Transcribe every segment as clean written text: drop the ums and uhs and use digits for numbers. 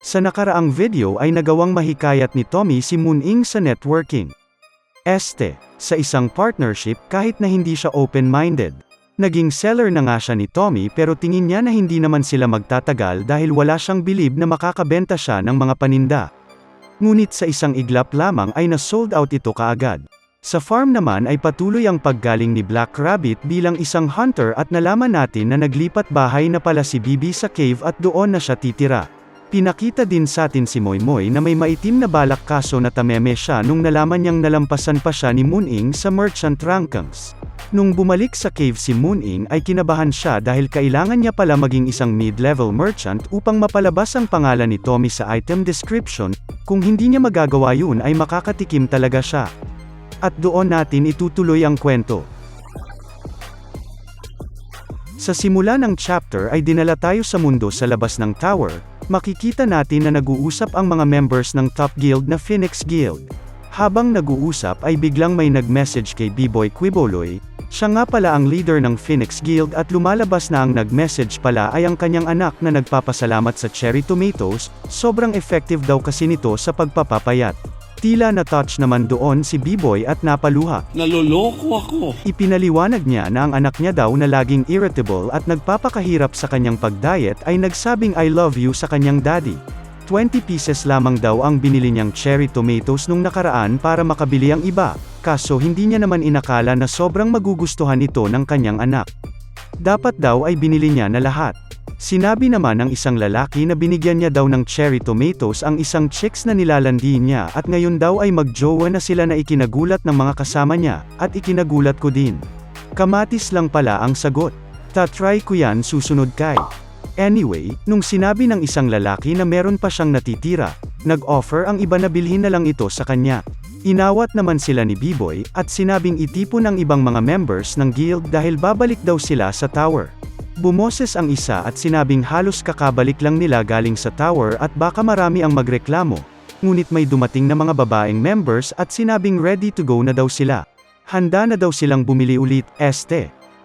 Sa nakaraang video ay nagawang mahikayat ni Tommy si Moon-ing sa networking. Sa isang partnership kahit na hindi siya open-minded. Naging seller na nga siya ni Tommy pero tingin niya na hindi naman sila magtatagal dahil wala siyang bilib na makakabenta siya ng mga paninda. Ngunit sa isang iglap lamang ay na-sold out ito kaagad. Sa farm naman ay patuloy ang paggaling ni Black Rabbit bilang isang hunter at nalaman natin na naglipat bahay na pala si Bibi sa cave at doon na siya titira. Pinakita din sa atin si Moymoy na may maitim na balak kaso natameme siya nung nalaman niyang nalampasan pa siya ni Moon-ing sa merchant rankings. Nung bumalik sa cave si Moon-ing ay kinabahan siya dahil kailangan niya pala maging isang mid-level merchant upang mapalabas ang pangalan ni Tommy sa item description, kung hindi niya magagawa yun ay makakatikim talaga siya. At doon natin itutuloy ang kwento. Sa simula ng chapter ay dinala tayo sa mundo sa labas ng tower. Makikita natin na nag-uusap ang mga members ng top guild na Phoenix Guild. Habang nag-uusap ay biglang may nag-message kay B-Boy Quiboloy. Siya nga pala ang leader ng Phoenix Guild at lumalabas na ang nag-message pala ay ang kanyang anak na nagpapasalamat sa cherry tomatoes, sobrang effective daw kasi nito sa pagpapapayat. Tila na-touch naman doon si B-Boy at napaluha. Naloloko ako. Ipinaliwanag niya na ang anak niya daw na laging irritable at nagpapakahirap sa kanyang pag-diet ay nagsabing I love you sa kanyang daddy. 20 pieces lamang daw ang binili niyang cherry tomatoes nung nakaraan para makabili ang iba, kaso hindi niya naman inakala na sobrang magugustuhan ito ng kanyang anak. Dapat daw ay binili niya na lahat. Sinabi naman ng isang lalaki na binigyan niya daw ng cherry tomatoes ang isang chicks na nilalandi niya at ngayon daw ay magjowa na sila na ikinagulat ng mga kasama niya, at ikinagulat ko din. Kamatis lang pala ang sagot. Tatry ko yan susunod kay. Anyway, nung sinabi ng isang lalaki na meron pa siyang natitira, nag-offer ang iba na bilhin na lang ito sa kanya. Inawat naman sila ni B-Boy, at sinabing itipon ang ibang mga members ng guild dahil babalik daw sila sa tower. Bumoses ang isa at sinabing halos kakabalik lang nila galing sa tower at baka marami ang magreklamo, ngunit may dumating na mga babaeng members at sinabing ready to go na daw sila. Handa na daw silang bumili ulit.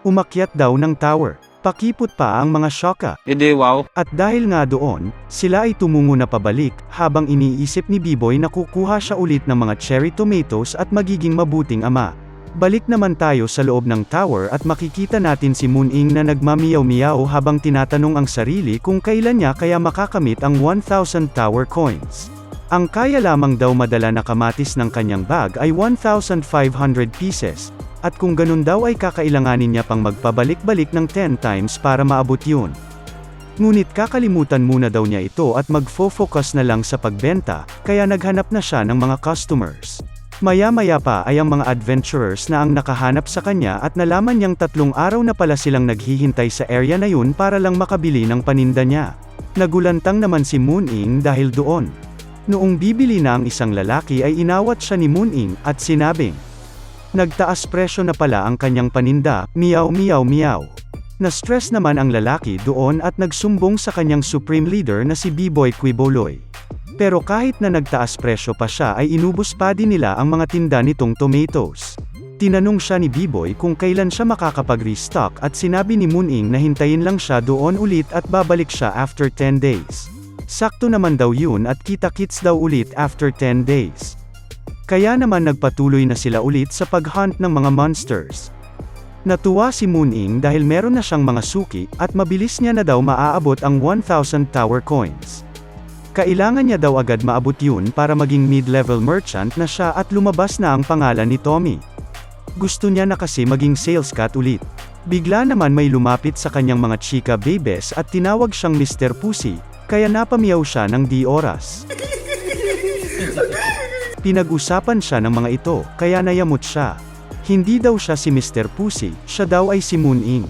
Umakyat daw ng tower. Pakipot pa ang mga shoka. Wow. At dahil nga doon, sila ay tumungo na pabalik, habang iniisip ni B-Boy na kukuha siya ulit ng mga cherry tomatoes at magiging mabuting ama. Balik naman tayo sa loob ng tower at makikita natin si Moon-ing na nagmamiyaw-miyaw habang tinatanong ang sarili kung kailan niya kaya makakamit ang 1,000 tower coins. Ang kaya lamang daw madala na kamatis ng kanyang bag ay 1,500 pieces, at kung ganun daw ay kakailanganin niya pang magpabalik-balik ng 10 times para maabot yun. Ngunit kakalimutan muna daw niya ito at magfo-focus na lang sa pagbenta, kaya naghanap na siya ng mga customers. Maya-maya pa ay ang mga adventurers na ang nakahanap sa kanya at nalaman niyang 3 araw na pala silang naghihintay sa area na yun para lang makabili ng paninda niya. Nagulantang naman si Moon-ing dahil doon. Noong bibili na ang isang lalaki ay inawat siya ni Moon-ing at sinabing, nagtaas presyo na pala ang kanyang paninda, miyaw miyaw miyaw. Na-stress naman ang lalaki doon at nagsumbong sa kanyang supreme leader na si B-Boy Quiboloy. Pero kahit na nagtaas presyo pa siya ay inubos pa din nila ang mga tinda nitong tomatoes. Tinanong siya ni B-Boy kung kailan siya makakapag-restock at sinabi ni Moon-ing na hintayin lang siya doon ulit at babalik siya after 10 days. Sakto naman daw yun at kita-kits daw ulit after 10 days. Kaya naman nagpatuloy na sila ulit sa pag-hunt ng mga monsters. Natuwa si Moon-ing dahil meron na siyang mga suki at mabilis niya na daw maaabot ang 1,000 tower coins. Kailangan niya daw agad maabot yun para maging mid-level merchant na siya at lumabas na ang pangalan ni Tommy. Gusto niya na kasi maging sales cat ulit. Bigla naman may lumapit sa kanyang mga chika babies at tinawag siyang Mr. Pussy, kaya napamiyaw siya ng di oras. Pinag-usapan siya ng mga ito, kaya nayamot siya. Hindi daw siya si Mr. Pussy, siya daw ay si Moon-ing.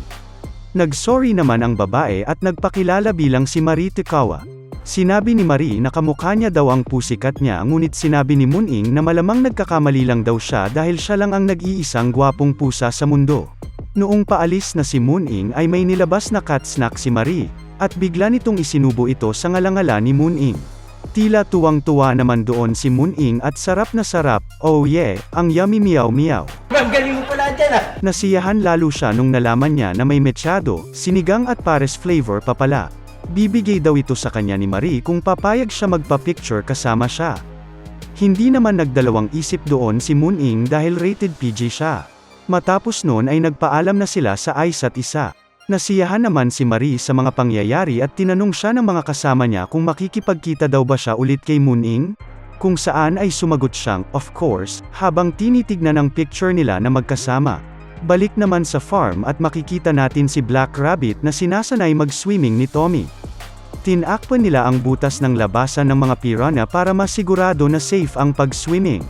Nag-sorry naman ang babae at nagpakilala bilang si Marie Tikawa. Sinabi ni Marie na kamukha niya daw ang pusikat niya ngunit sinabi ni Moon-ing na malamang nagkakamali lang daw siya dahil siya lang ang nag-iisang gwapong pusa sa mundo. Noong paalis na si Moon-ing ay may nilabas na cat snack si Marie, at bigla nitong isinubo ito sa ngalangala ni Moon-ing. Tila tuwang-tuwa naman doon si Moon-ing at sarap na sarap, oh yeah, ang yummy meow meow. Ang galing mo pala dyan ah! Nasiyahan lalo siya nung nalaman niya na may mechado, sinigang at pares flavor pa pala. Bibigay daw ito sa kanya ni Marie kung papayag siya magpa-picture kasama siya. Hindi naman nagdalawang isip doon si Moon-ing dahil rated PG siya. Matapos noon ay nagpaalam na sila sa isa't isa. Nasiyahan naman si Marie sa mga pangyayari at tinanong siya ng mga kasama niya kung makikipagkita daw ba siya ulit kay Moon-ing? Kung saan ay sumagot siyang, of course, habang tinitignan ang picture nila na magkasama. Balik naman sa farm at makikita natin si Black Rabbit na sinasanay mag-swimming ni Tommy. Tinakpan nila ang butas ng labasan ng mga piranha para masigurado na safe ang pag-swimming.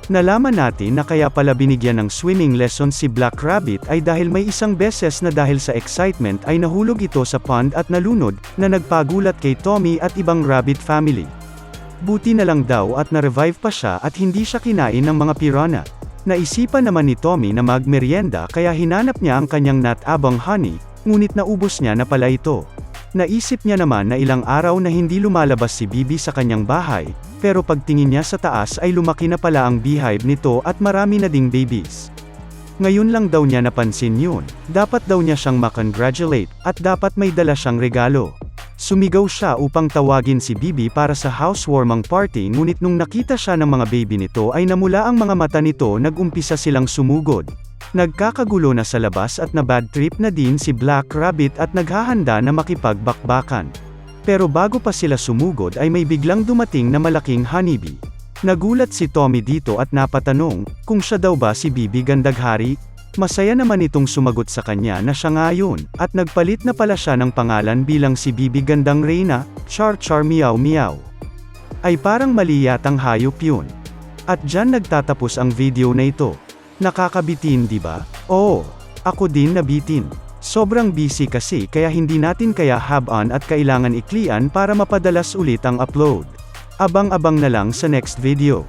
Nalaman natin na kaya pala binigyan ng swimming lesson si Black Rabbit ay dahil may isang beses na dahil sa excitement ay nahulog ito sa pond at nalunod, na nagpagulat kay Tommy at ibang rabbit family. Buti na lang daw at na-revive pa siya at hindi siya kinain ng mga piranha. Naisipan naman ni Tommy na magmerienda kaya hinanap niya ang kanyang nat-abang honey, ngunit naubos niya na pala ito. Naisip niya naman na ilang araw na hindi lumalabas si Bibi sa kanyang bahay, pero pagtingin niya sa taas ay lumaki na pala ang beehive nito at marami na ding babies. Ngayon lang daw niya napansin yun, dapat daw niya siyang makongratulate, at dapat may dala siyang regalo. Sumigaw siya upang tawagin si Bibi para sa housewarming party ngunit nung nakita siya ng mga baby nito ay namula ang mga mata nito, nag-umpisa silang sumugod. Nagkakagulo na sa labas at na bad trip na din si Black Rabbit at naghahanda na makipagbakbakan. Pero bago pa sila sumugod ay may biglang dumating na malaking honeybee. Nagulat si Tommy dito at napatanong, kung siya daw ba si Bibi Gandaghari? Masaya naman itong sumagot sa kanya na siya nga yun, at nagpalit na pala siya ng pangalan bilang si Bibi Gandang Reyna, Char Char Meow Meow. Ay parang mali yatang hayop yun. At dyan nagtatapos ang video na ito. Nakakabitin di ba? Oo, ako din nabitin. Sobrang busy kasi kaya hindi natin kaya have-on at kailangan iklian para mapadalas ulit ang upload. Abang-abang na lang sa next video.